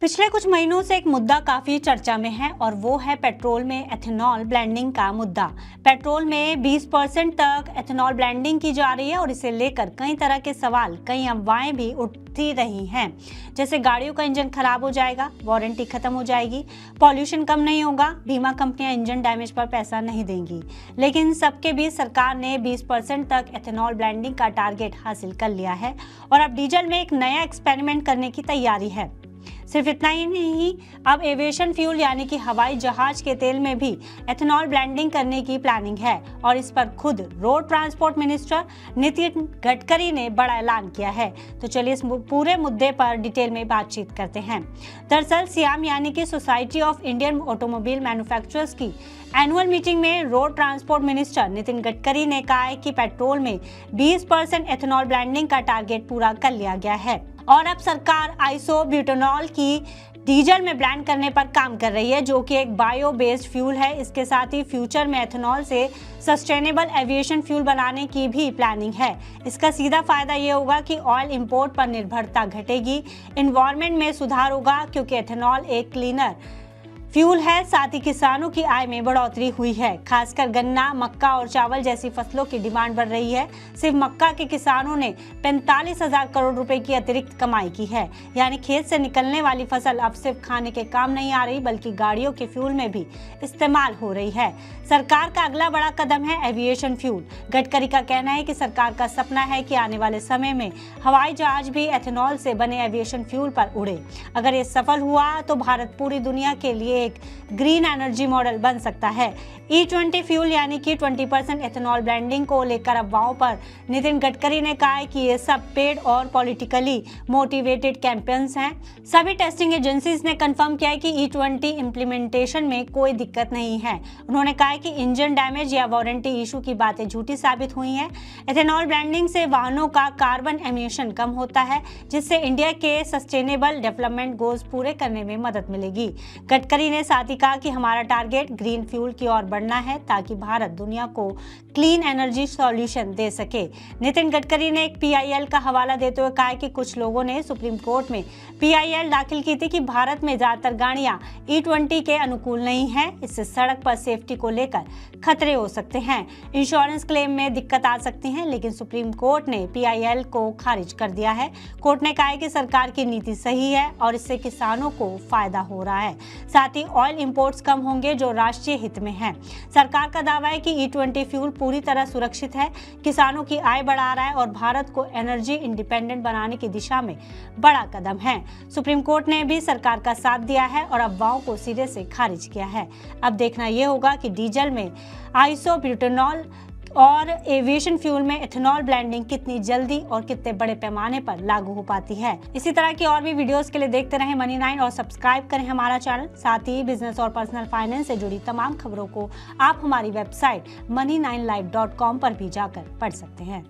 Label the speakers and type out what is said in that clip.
Speaker 1: पिछले कुछ महीनों से एक मुद्दा काफी चर्चा में है और वो है पेट्रोल में एथेनॉल ब्लेंडिंग का मुद्दा। पेट्रोल में 20% तक एथेनॉल ब्लेंडिंग की जा रही है और इसे लेकर कई तरह के सवाल, कई अफवाहें भी उठती रही हैं। जैसे गाड़ियों का इंजन खराब हो जाएगा, वारंटी खत्म हो जाएगी, पॉल्यूशन कम नहीं होगा, बीमा कंपनियां इंजन डैमेज पर पैसा नहीं देंगी। लेकिन सबके बीच सरकार ने 20% तक एथेनॉल ब्लेंडिंग का टारगेट हासिल कर लिया है और अब डीजल में एक नया एक्सपेरिमेंट करने की तैयारी है। सिर्फ इतना ही नहीं, अब एविएशन फ्यूल यानी कि हवाई जहाज के तेल में भी एथेनॉल ब्लेंडिंग करने की प्लानिंग है और इस पर खुद road transport minister Nitin Gadkari ने बड़ा ऐलान किया है। तो चलिए इस पूरे मुद्दे पर डिटेल में बातचीत करते हैं। दरअसल सियाम यानी कि society of Indian automobile manufacturers की एनुअल मीटिंग में road transport minister Nitin Gadkari ने कहा है कि पेट्रोल में 20% एथेनॉल ब्लेंडिंग का टारगेट पूरा कर लिया गया है और अब सरकार आइसोब्यूटेनॉल की डीजल में ब्लेंड करने पर काम कर रही है, जो कि एक बायो बेस्ड फ्यूल है। इसके साथ ही फ्यूचर में एथेनॉल से सस्टेनेबल एविएशन फ्यूल बनाने की भी प्लानिंग है। इसका सीधा फायदा ये होगा कि ऑयल इंपोर्ट पर निर्भरता घटेगी, एनवायरनमेंट में सुधार होगा क्योंकि एथेनॉल एक क्लीनर फ्यूल है। साथ ही किसानों की आय में बढ़ोतरी हुई है, खासकर गन्ना, मक्का और चावल जैसी फसलों की डिमांड बढ़ रही है। सिर्फ मक्का के किसानों ने 45,000 करोड़ रुपए की अतिरिक्त कमाई की है। यानी खेत से निकलने वाली फसल अब सिर्फ खाने के काम नहीं आ रही बल्कि गाड़ियों के फ्यूल में भी इस्तेमाल हो रही है। सरकार का अगला बड़ा कदम है एविएशन फ्यूल। गडकरी का कहना है कि सरकार का सपना है कि आने वाले समय में हवाई जहाज भी एथेनॉल से बने एविएशन फ्यूल पर उड़े। अगर ये सफल हुआ तो भारत पूरी दुनिया के लिए एक ग्रीन एनर्जी मॉडल बन सकता है। E20 फ्यूल यानी कि 20% एथेनॉल ब्लेंडिंग को लेकर अफवाहों पर नितिन गडकरी ने कहा है कि ये सब पेड और पॉलिटिकली मोटिवेटेड कैंपेन्स हैं। सभी टेस्टिंग एजेंसीज ने कंफर्म किया है कि E20 इंप्लीमेंटेशन में कोई दिक्कत नहीं है। उन्होंने कहा है कि इंजन डैमेज या वारंटी इशू की बातें झूठी साबित हुई हैं। एथेनॉल ब्लेंडिंग से वाहनों का कार्बन एमिशन कम होता है, जिससे इंडिया के सस्टेनेबल डेवलपमेंट गोल्स पूरे करने में मदद मिलेगी। गडकरी ने साथ ही कहा कि हमारा टारगेट ग्रीन फ्यूल की ओर बढ़ना है ताकि भारत दुनिया को क्लीन एनर्जी सॉल्यूशन दे सके। नितिन गडकरी ने एक PIL का हवाला देते हुए कहा कि कुछ लोगों ने सुप्रीम कोर्ट में PIL दाखिल की थी कि भारत में ज्यादातर गाड़ियां E20 के अनुकूल नहीं है। इससे सड़क पर सेफ्टी को लेकर खतरे हो सकते हैं, इंश्योरेंस क्लेम में दिक्कत आ सकती है, लेकिन सुप्रीम कोर्ट ने PIL को खारिज कर दिया है। कोर्ट ने कहा है कि सरकार की नीति सही है और इससे किसानों को फायदा हो रहा है। साथ ही ऑयल इंपोर्ट्स कम होंगे जो राष्ट्रीय हित में है। सरकार का दावा है कि E20 फ्यूल पूरी तरह सुरक्षित है, किसानों की आय बढ़ा रहा है और भारत को एनर्जी इंडिपेंडेंट बनाने की दिशा में बड़ा कदम है। सुप्रीम कोर्ट ने भी सरकार का साथ दिया है और अफवाहों को सिरे से खारिज किया है। अब देखना यह होगा कि डीजल में आइसोब्यूटेनॉल और एविएशन फ्यूल में एथेनॉल ब्लेंडिंग कितनी जल्दी और कितने बड़े पैमाने पर लागू हो पाती है। इसी तरह की और भी वीडियोस के लिए देखते रहें मनी9 और सब्सक्राइब करें हमारा चैनल। साथ ही बिजनेस और पर्सनल फाइनेंस से जुड़ी तमाम खबरों को आप हमारी वेबसाइट money9live.com पर भी जाकर पढ़ सकते हैं।